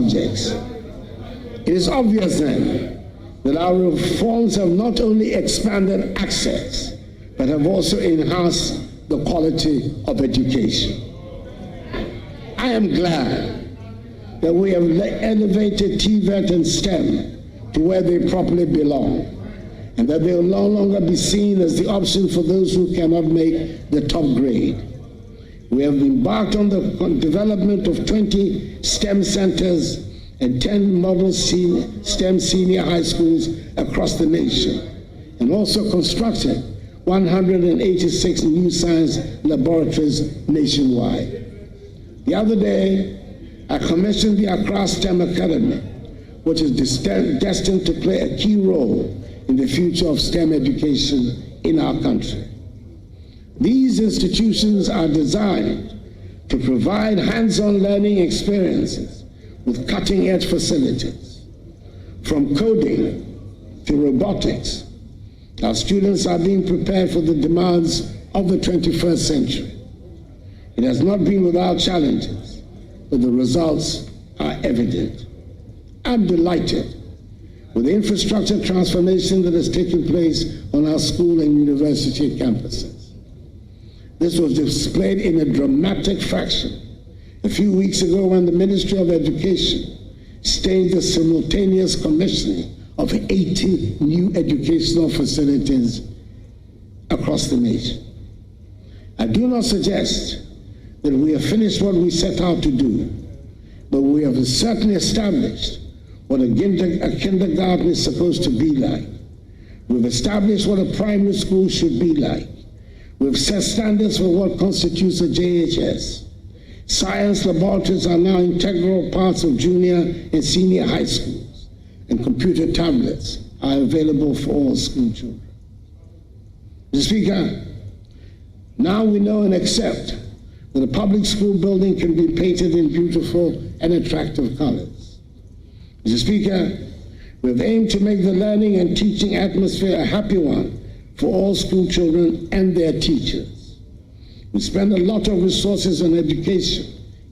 subjects. It is obvious then that our reforms have not only expanded access, but have also enhanced the quality of education. I am glad that we have elevated TVET and STEM to where they properly belong, and that they will no longer be seen as the option for those who cannot make the top grade. We have embarked on the development of 20 STEM centers and 10 model STEM senior high schools across the nation, and also constructed 186 new science laboratories nationwide. The other day, I commissioned the Accra STEM Academy, which is destined to play a key role in the future of STEM education in our country. These institutions are designed to provide hands-on learning experiences with cutting-edge facilities. From coding to robotics, our students are being prepared for the demands of the 21st century. It has not been without challenges, but the results are evident. I'm delighted with the infrastructure transformation that has taken place on our school and university campuses. This was displayed in a dramatic fashion a few weeks ago when the Ministry of Education staged the simultaneous commissioning of 80 new educational facilities across the nation. I do not suggest that we have finished what we set out to do, but we have certainly established what a kindergarten is supposed to be like. We've established what a primary school should be like. We've set standards for what constitutes a JHS. Science laboratories are now integral parts of junior and senior high schools, and computer tablets are available for all school children. Mr. Speaker, now we know and accept that a public school building can be painted in beautiful and attractive colors. Mr. Speaker, we have aimed to make the learning and teaching atmosphere a happy one for all school children and their teachers. We spend a lot of resources on education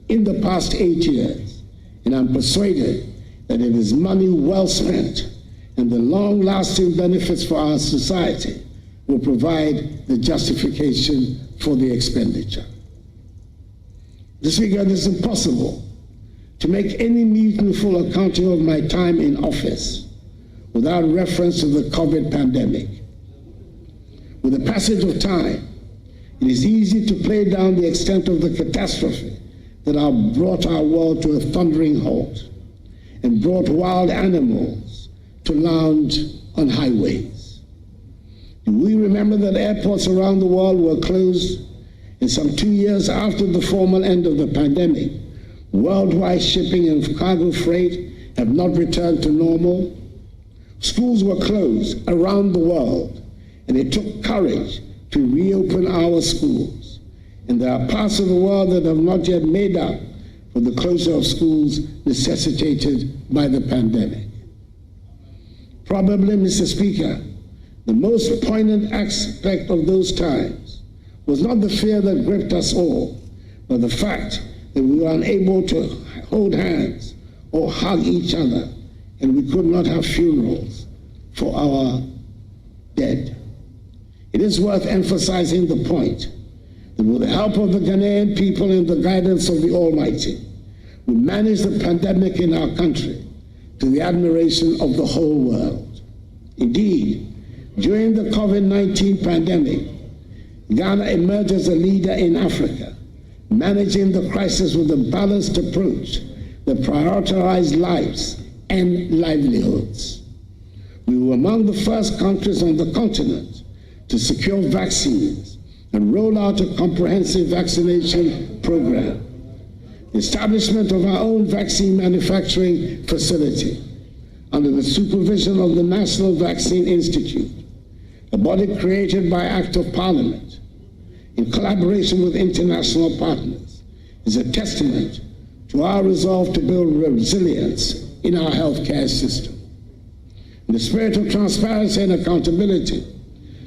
in the past 8 years, and I'm persuaded that it is money well spent, and the long-lasting benefits for our society will provide the justification for the expenditure. Mr. Speaker, it is impossible to make any meaningful accounting of my time in office without reference to the COVID pandemic. With the passage of time, it is easy to play down the extent of the catastrophe that brought our world to a thundering halt and brought wild animals to lounge on highways. Do we remember that airports around the world were closed, and some 2 years after the formal end of the pandemic, worldwide shipping and cargo freight have not returned to normal? Schools were closed around the world, and it took courage to reopen our schools. And there are parts of the world that have not yet made up for the closure of schools necessitated by the pandemic. Probably, Mr. Speaker, the most poignant aspect of those times was not the fear that gripped us all, but the fact that we were unable to hold hands or hug each other, and we could not have funerals for our dead. It is worth emphasizing the point that with the help of the Ghanaian people and the guidance of the Almighty, we managed the pandemic in our country to the admiration of the whole world. Indeed, during the COVID-19 pandemic, Ghana emerged as a leader in Africa, managing the crisis with a balanced approach that prioritized lives and livelihoods. We were among the first countries on the continent to secure vaccines and roll out a comprehensive vaccination program. The establishment of our own vaccine manufacturing facility under the supervision of the National Vaccine Institute, a body created by Act of Parliament in collaboration with international partners, is a testament to our resolve to build resilience in our healthcare system. In the spirit of transparency and accountability,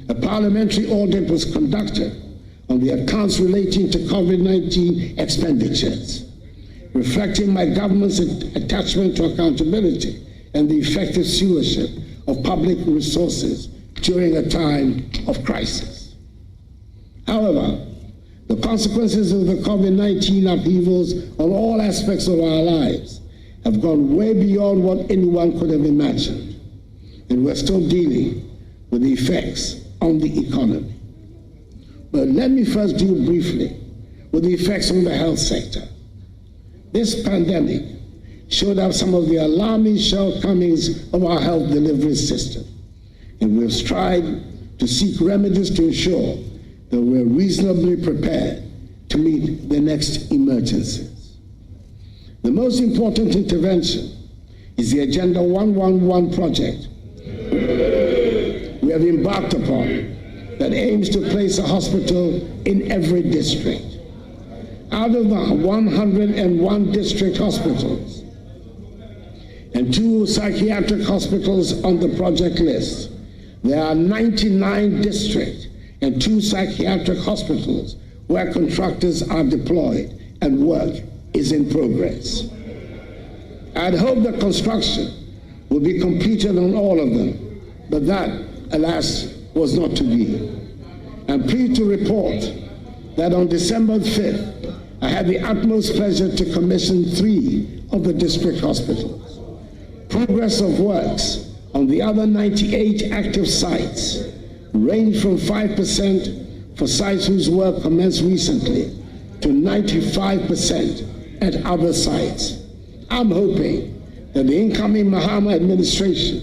a parliamentary audit was conducted on the accounts relating to COVID-19 expenditures. reflecting my government's attachment to accountability and the effective stewardship of public resources during a time of crisis. However, the consequences of the COVID-19 upheavals on all aspects of our lives have gone way beyond what anyone could have imagined, and we're still dealing with the effects on the economy. But let me first deal briefly with the effects on the health sector. This pandemic showed up some of the alarming shortcomings of our health delivery system, and we've strived to seek remedies to ensure that we're reasonably prepared to meet the next emergencies. The most important intervention is the Agenda 111 project we have embarked upon that aims to place a hospital in every district. Out of the 101 district hospitals and 2 psychiatric hospitals on the project list, there are 99 district and 2 psychiatric hospitals where contractors are deployed and work is in progress. I'd hoped that construction would be completed on all of them, but that, alas, was not to be. I'm pleased to report that on December 5th, I had the utmost pleasure to commission 3 of the district hospitals. Progress of works on the other 98 active sites range from 5% for sites whose work commenced recently to 95% at other sites. I'm hoping that the incoming Mahama administration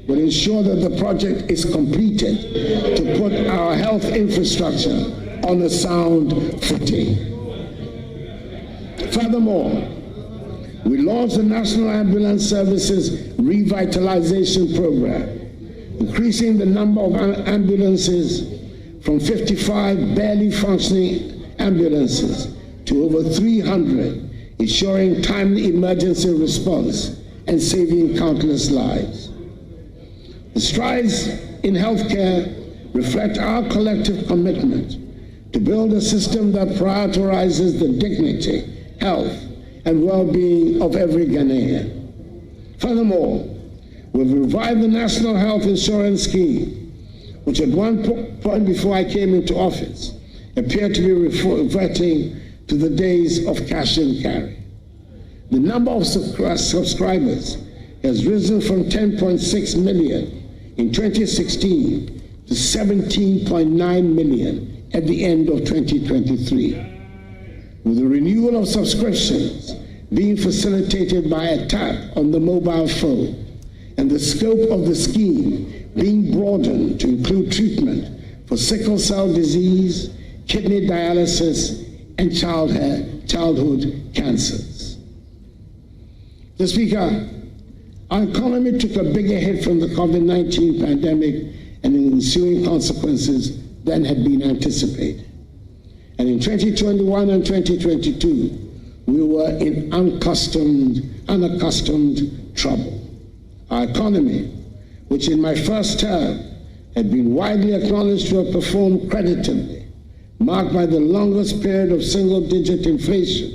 will ensure that the project is completed to put our health infrastructure on a sound footing. Furthermore, we launched the National Ambulance Services Revitalization Program, increasing the number of ambulances from 55 barely functioning ambulances to over 300, ensuring timely emergency response and saving countless lives. The strides in healthcare reflect our collective commitment to build a system that prioritizes the dignity, health, and well-being of every Ghanaian. Furthermore, we've revived the National Health Insurance Scheme, which at one point before I came into office appeared to be reverting to the days of cash and carry. The number of subscribers has risen from 10.6 million in 2016 to 17.9 million at the end of 2023. With the renewal of subscriptions being facilitated by a tap on the mobile phone and the scope of the scheme being broadened to include treatment for sickle cell disease, kidney dialysis, and childhood cancers. Mr. Speaker, our economy took a bigger hit from the COVID-19 pandemic and the ensuing consequences than had been anticipated. And in 2021 and 2022, we were in unaccustomed trouble. Our economy, which in my first term had been widely acknowledged to have performed creditably, marked by the longest period of single-digit inflation,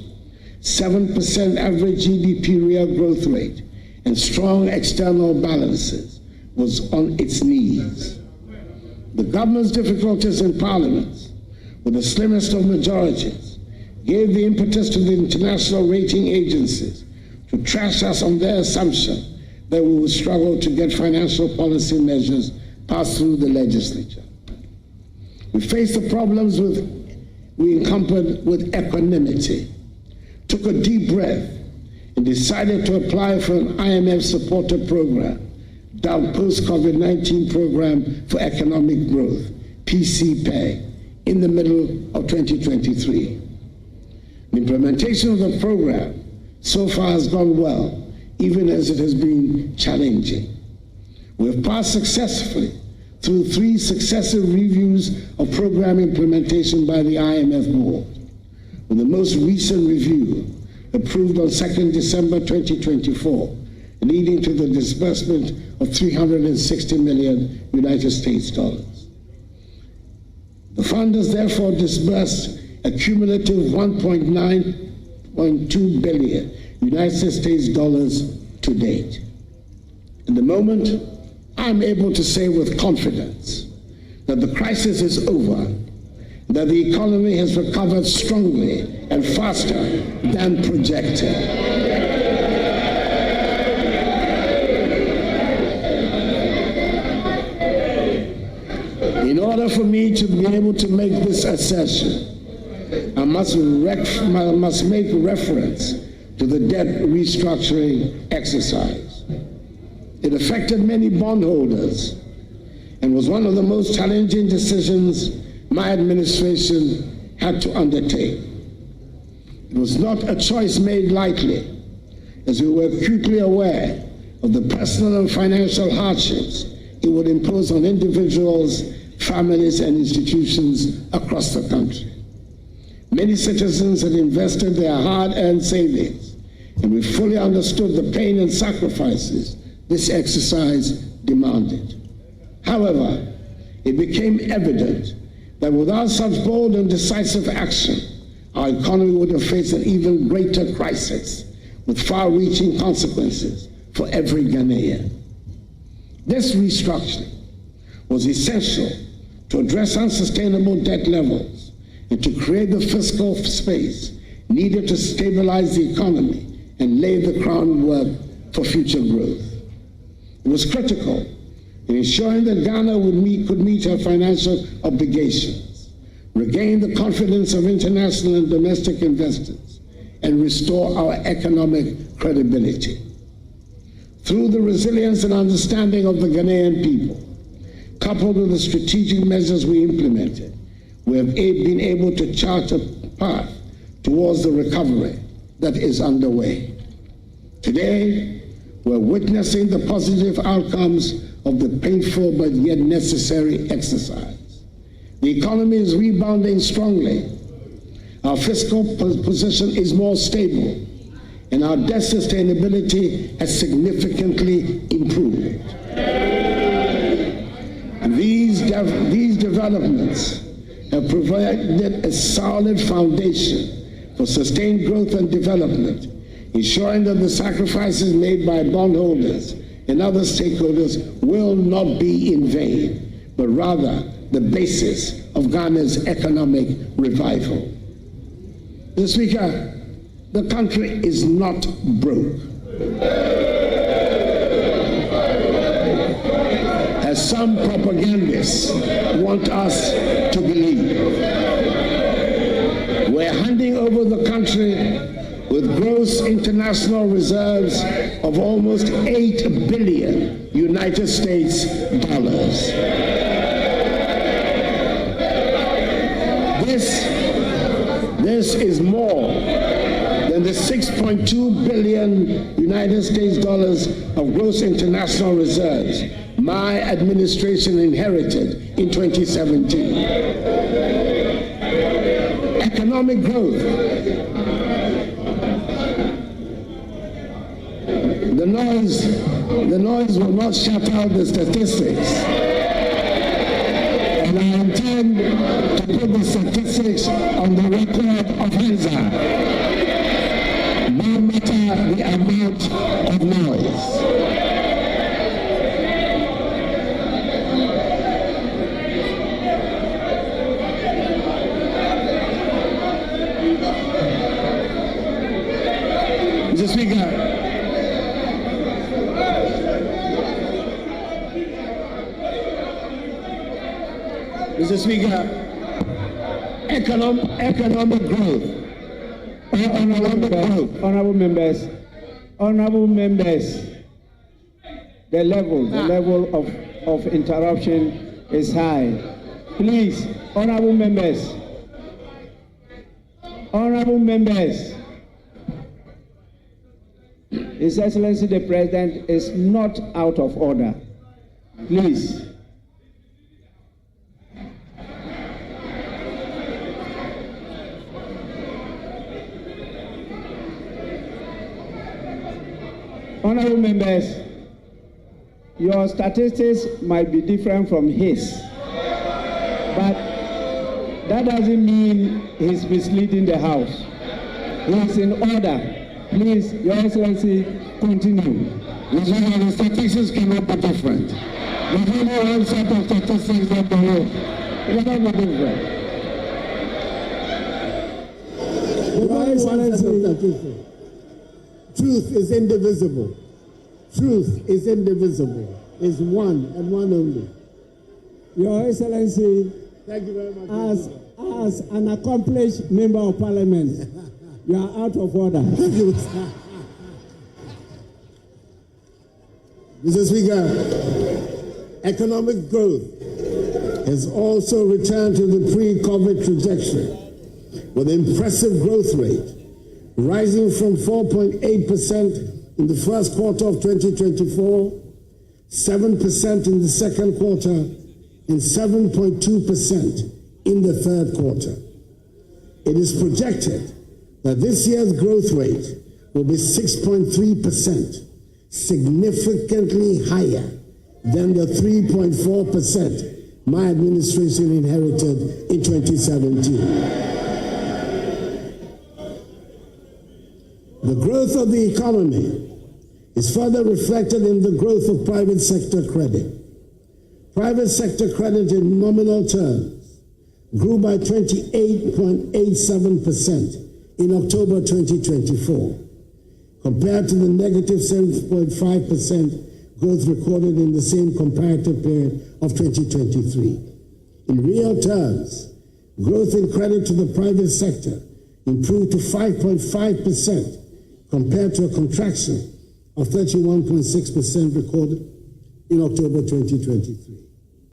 7% average GDP real growth rate, and strong external balances, was on its knees. The government's difficulties in Parliament, with the slimmest of majorities, gave the impetus to the international rating agencies to trash us on their assumption that we would struggle to get financial policy measures passed through the legislature. We faced the problems we encountered with equanimity, took a deep breath, and decided to apply for an IMF-supported program, dubbed Post-COVID-19 Program for Economic Growth, PCPEG, in the middle of 2023. The implementation of the program so far has gone well, even as it has been challenging. We have passed successfully through 3 successive reviews of program implementation by the IMF board, with the most recent review approved on 2nd December 2024, leading to the disbursement of 360 million United States dollars. The fund has therefore disbursed a cumulative 1.9 $6.2 billion United States dollars to date. At the moment, I'm able to say with confidence that the crisis is over, that the economy has recovered strongly and faster than projected. In order for me to be able to make this assertion, I must make reference to the debt restructuring exercise. It affected many bondholders and was one of the most challenging decisions my administration had to undertake. It was not a choice made lightly, as we were acutely aware of the personal and financial hardships it would impose on individuals, families, and institutions across the country. Many citizens had invested their hard-earned savings, and we fully understood the pain and sacrifices this exercise demanded. However, it became evident that without such bold and decisive action, our economy would have faced an even greater crisis with far-reaching consequences for every Ghanaian. This restructuring was essential to address unsustainable debt levels and to create the fiscal space needed to stabilize the economy and lay the groundwork for future growth. It was critical in ensuring that Ghana could meet her financial obligations, regain the confidence of international and domestic investors, and restore our economic credibility. Through the resilience and understanding of the Ghanaian people, coupled with the strategic measures we implemented, we have been able to chart a path towards the recovery that is underway. Today, we're witnessing the positive outcomes of the painful but yet necessary exercise. The economy is rebounding strongly. Our fiscal position is more stable, and our debt sustainability has significantly improved. These developments have provided a solid foundation for sustained growth and development, ensuring that the sacrifices made by bondholders and other stakeholders will not be in vain, but rather the basis of Ghana's economic revival. Mr. Speaker, the country is not broke, as some propagandists want us to believe. We're handing over the country with gross international reserves of almost $8 billion United States dollars. This is more than the $6.2 billion United States dollars of gross international reserves my administration inherited in 2017. Economic growth. The noise will not shut out the statistics. And I intend to put the statistics on the record of Hansard, no matter the amount of noise. Mr. Speaker, Mr. Speaker, economic growth. Honorable members, the level of interruption is high. Please, honorable members, His Excellency the President is not out of order. Please. Honorable members, your statistics might be different from his, but that doesn't mean he's misleading the House. is in order. Please, Your Excellency, continue. The statistics cannot be different. There's only one set of statistics that the whole. It cannot be different. Your Excellency, truth is indivisible. Truth is indivisible. Is one and one only. Your Excellency, Thank you very much. as an accomplished member of Parliament, you are out of order. Thank you. Mr. Speaker, economic growth has also returned to the pre-COVID trajectory with an impressive growth rate, rising from 4.8% in the first quarter of 2024, 7% in the second quarter, and 7.2% in the third quarter. It is projected that this year's growth rate will be 6.3%, significantly higher than the 3.4% my administration inherited in 2017. The growth of the economy is further reflected in the growth of private sector credit. Private sector credit in nominal terms grew by 28.87% in October 2024, compared to the negative 7.5% growth recorded in the same comparative period of 2023. In real terms, growth in credit to the private sector improved to 5.5% compared to a contraction of 31.6% recorded in October 2023.